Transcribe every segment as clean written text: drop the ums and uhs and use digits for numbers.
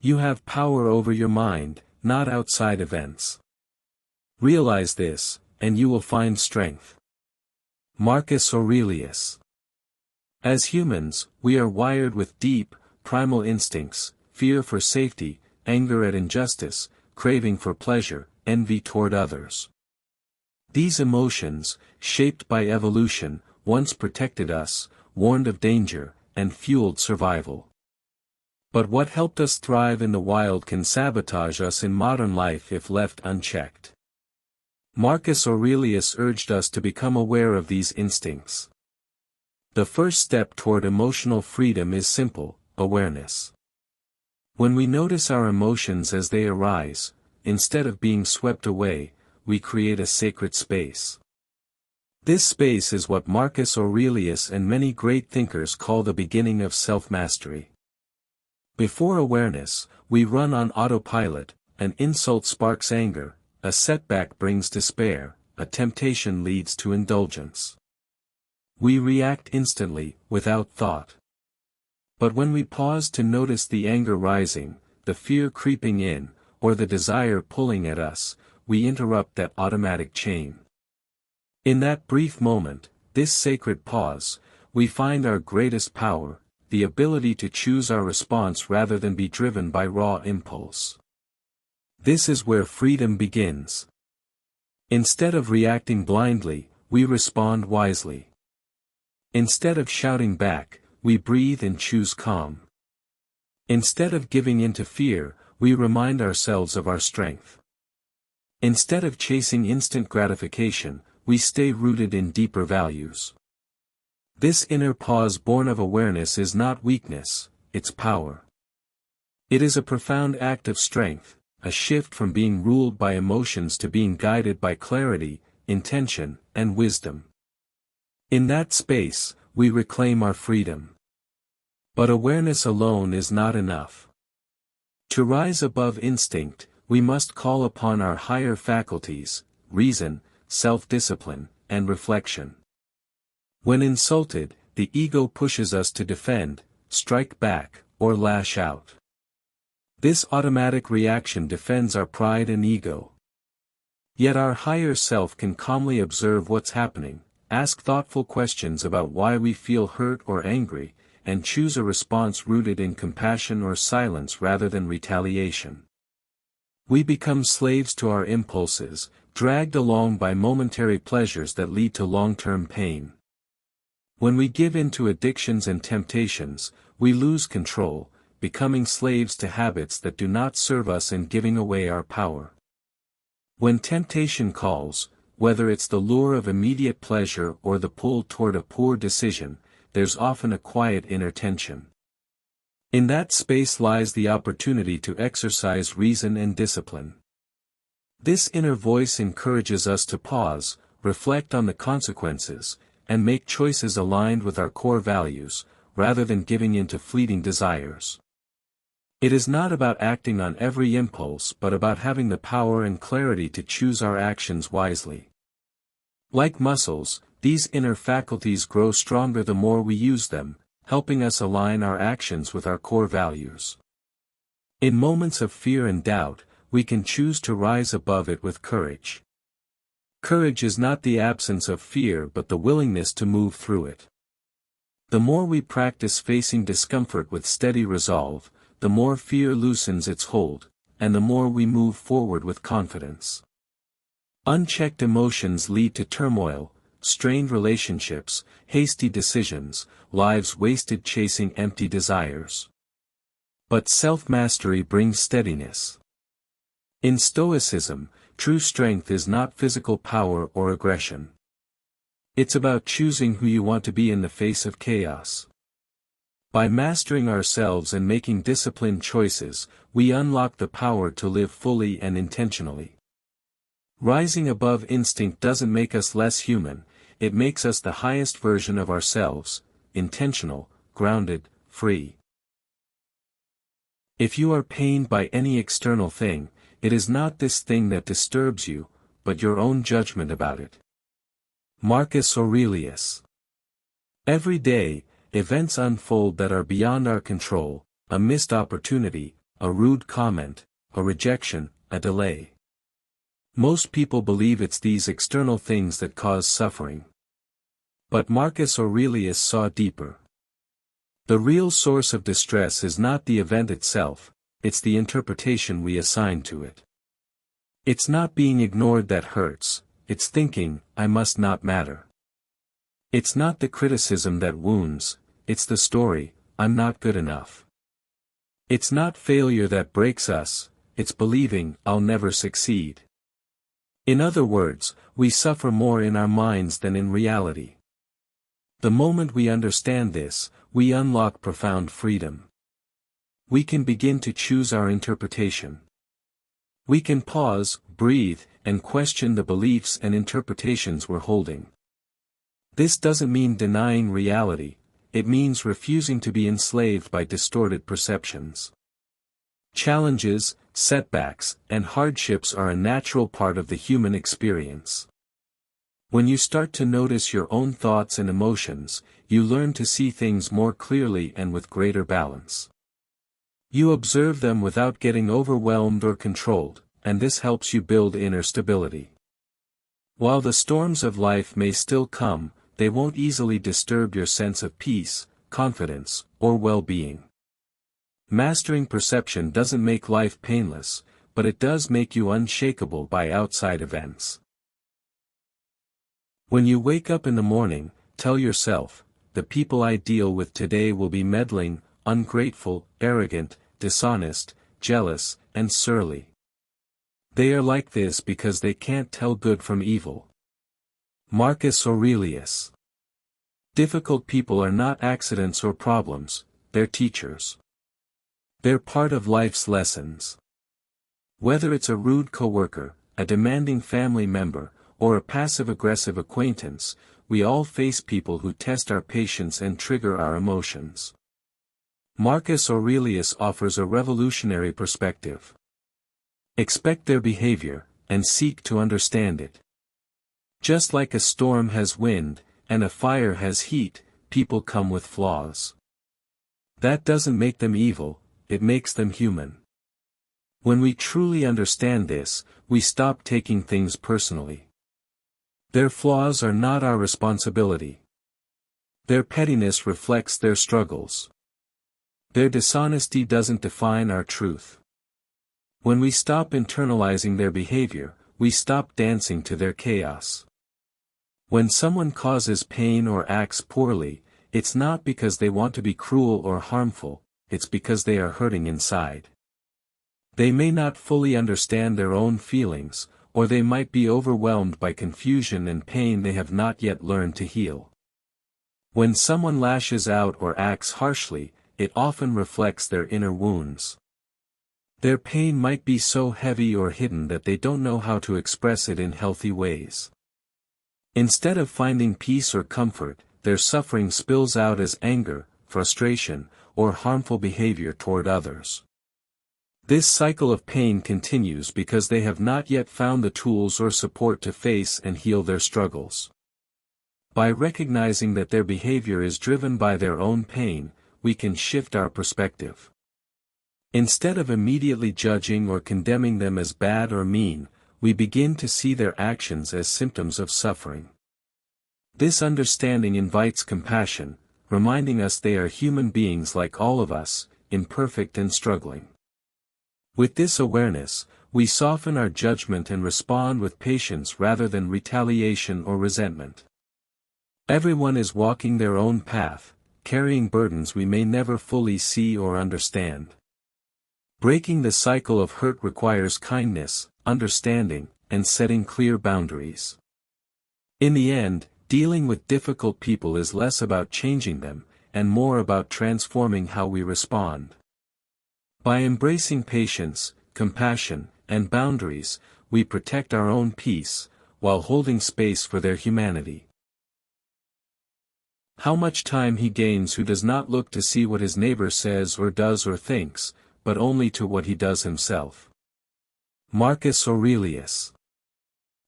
You have power over your mind, not outside events. Realize this, and you will find strength. Marcus Aurelius. As humans, we are wired with deep, primal instincts: fear for safety, anger at injustice, craving for pleasure, envy toward others. These emotions, shaped by evolution, once protected us, warned of danger, and fueled survival. But what helped us thrive in the wild can sabotage us in modern life if left unchecked. Marcus Aurelius urged us to become aware of these instincts. The first step toward emotional freedom is simple: awareness. When we notice our emotions as they arise, instead of being swept away, we create a sacred space. This space is what Marcus Aurelius and many great thinkers call the beginning of self-mastery. Before awareness, we run on autopilot. An insult sparks anger, a setback brings despair, a temptation leads to indulgence. We react instantly, without thought. But when we pause to notice the anger rising, the fear creeping in, or the desire pulling at us, we interrupt that automatic chain. In that brief moment, this sacred pause, we find our greatest power, the ability to choose our response rather than be driven by raw impulse. This is where freedom begins. Instead of reacting blindly, we respond wisely. Instead of shouting back, we breathe and choose calm. Instead of giving in to fear, we remind ourselves of our strength. Instead of chasing instant gratification, we stay rooted in deeper values. This inner pause born of awareness is not weakness, it's power. It is a profound act of strength, a shift from being ruled by emotions to being guided by clarity, intention, and wisdom. In that space, we reclaim our freedom. But awareness alone is not enough. To rise above instinct, we must call upon our higher faculties: reason, self-discipline, and reflection. When insulted, the ego pushes us to defend, strike back, or lash out. This automatic reaction defends our pride and ego. Yet our higher self can calmly observe what's happening, ask thoughtful questions about why we feel hurt or angry, and choose a response rooted in compassion or silence rather than retaliation. We become slaves to our impulses, dragged along by momentary pleasures that lead to long-term pain. When we give in to addictions and temptations, we lose control, becoming slaves to habits that do not serve us and giving away our power. When temptation calls, whether it's the lure of immediate pleasure or the pull toward a poor decision, there's often a quiet inner tension. In that space lies the opportunity to exercise reason and discipline. This inner voice encourages us to pause, reflect on the consequences, and make choices aligned with our core values, rather than giving in to fleeting desires. It is not about acting on every impulse but about having the power and clarity to choose our actions wisely. Like muscles, these inner faculties grow stronger the more we use them, helping us align our actions with our core values. In moments of fear and doubt, we can choose to rise above it with courage. Courage is not the absence of fear but the willingness to move through it. The more we practice facing discomfort with steady resolve, the more fear loosens its hold, and the more we move forward with confidence. Unchecked emotions lead to turmoil, strained relationships, hasty decisions, lives wasted chasing empty desires. But self-mastery brings steadiness. In Stoicism, true strength is not physical power or aggression. It's about choosing who you want to be in the face of chaos. By mastering ourselves and making disciplined choices, we unlock the power to live fully and intentionally. Rising above instinct doesn't make us less human, it makes us the highest version of ourselves, intentional, grounded, free. If you are pained by any external thing, it is not this thing that disturbs you, but your own judgment about it. Marcus Aurelius. Every day, events unfold that are beyond our control: a missed opportunity, a rude comment, a rejection, a delay. Most people believe it's these external things that cause suffering. But Marcus Aurelius saw deeper. The real source of distress is not the event itself, it's the interpretation we assign to it. It's not being ignored that hurts, it's thinking, I must not matter. It's not the criticism that wounds, it's the story, I'm not good enough. It's not failure that breaks us, it's believing, I'll never succeed. In other words, we suffer more in our minds than in reality. The moment we understand this, we unlock profound freedom. We can begin to choose our interpretation. We can pause, breathe, and question the beliefs and interpretations we're holding. This doesn't mean denying reality, it means refusing to be enslaved by distorted perceptions. Challenges, setbacks, and hardships are a natural part of the human experience. When you start to notice your own thoughts and emotions, you learn to see things more clearly and with greater balance. You observe them without getting overwhelmed or controlled, and this helps you build inner stability. While the storms of life may still come, they won't easily disturb your sense of peace, confidence, or well-being. Mastering perception doesn't make life painless, but it does make you unshakable by outside events. When you wake up in the morning, tell yourself, the people I deal with today will be meddling, ungrateful, arrogant, dishonest, jealous, and surly. They are like this because they can't tell good from evil. Marcus Aurelius. Difficult people are not accidents or problems, they're teachers. They're part of life's lessons. Whether it's a rude coworker, a demanding family member, or a passive-aggressive acquaintance, we all face people who test our patience and trigger our emotions. Marcus Aurelius offers a revolutionary perspective. Expect their behavior, and seek to understand it. Just like a storm has wind, and a fire has heat, people come with flaws. That doesn't make them evil, it makes them human. When we truly understand this, we stop taking things personally. Their flaws are not our responsibility. Their pettiness reflects their struggles. Their dishonesty doesn't define our truth. When we stop internalizing their behavior, we stop dancing to their chaos. When someone causes pain or acts poorly, it's not because they want to be cruel or harmful, it's because they are hurting inside. They may not fully understand their own feelings, or they might be overwhelmed by confusion and pain they have not yet learned to heal. When someone lashes out or acts harshly, it often reflects their inner wounds. Their pain might be so heavy or hidden that they don't know how to express it in healthy ways. Instead of finding peace or comfort, their suffering spills out as anger, frustration, or harmful behavior toward others. This cycle of pain continues because they have not yet found the tools or support to face and heal their struggles. By recognizing that their behavior is driven by their own pain, we can shift our perspective. Instead of immediately judging or condemning them as bad or mean, we begin to see their actions as symptoms of suffering. This understanding invites compassion, reminding us they are human beings like all of us, imperfect and struggling. With this awareness, we soften our judgment and respond with patience rather than retaliation or resentment. Everyone is walking their own path, carrying burdens we may never fully see or understand. Breaking the cycle of hurt requires kindness, understanding, and setting clear boundaries. In the end, dealing with difficult people is less about changing them, and more about transforming how we respond. By embracing patience, compassion, and boundaries, we protect our own peace, while holding space for their humanity. How much time he gains who does not look to see what his neighbor says or does or thinks, but only to what he does himself. Marcus Aurelius.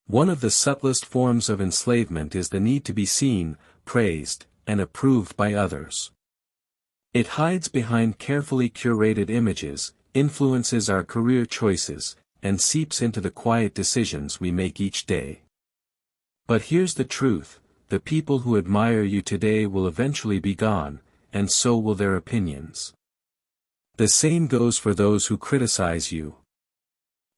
One of the subtlest forms of enslavement is the need to be seen, praised, and approved by others. It hides behind carefully curated images, influences our career choices, and seeps into the quiet decisions we make each day. But here's the truth, the people who admire you today will eventually be gone, and so will their opinions. The same goes for those who criticize you.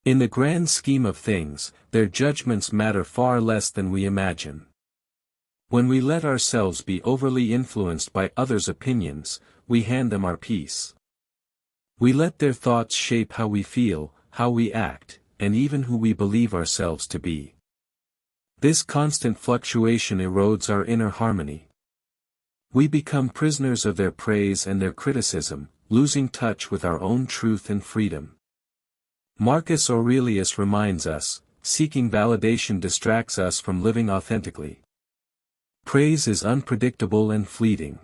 In the grand scheme of things, their judgments matter far less than we imagine. When we let ourselves be overly influenced by others' opinions, we hand them our peace. We let their thoughts shape how we feel, how we act, and even who we believe ourselves to be. This constant fluctuation erodes our inner harmony. We become prisoners of their praise and their criticism, losing touch with our own truth and freedom. Marcus Aurelius reminds us, seeking validation distracts us from living authentically. Praise is unpredictable and fleeting.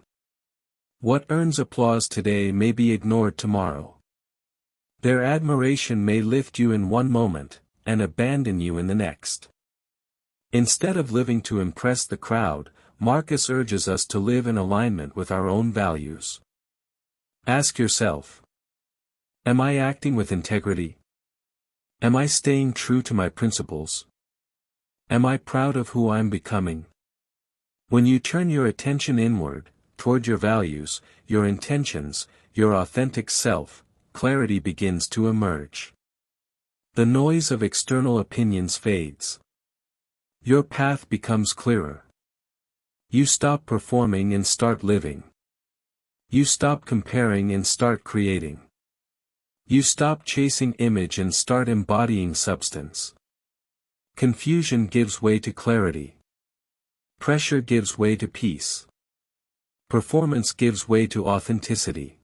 What earns applause today may be ignored tomorrow. Their admiration may lift you in one moment, and abandon you in the next. Instead of living to impress the crowd, Marcus urges us to live in alignment with our own values. Ask yourself: am I acting with integrity? Am I staying true to my principles? Am I proud of who I am becoming? When you turn your attention inward, toward your values, your intentions, your authentic self, clarity begins to emerge. The noise of external opinions fades. Your path becomes clearer. You stop performing and start living. You stop comparing and start creating. You stop chasing image and start embodying substance. Confusion gives way to clarity. Pressure gives way to peace. Performance gives way to authenticity.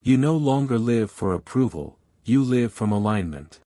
You no longer live for approval, you live from alignment.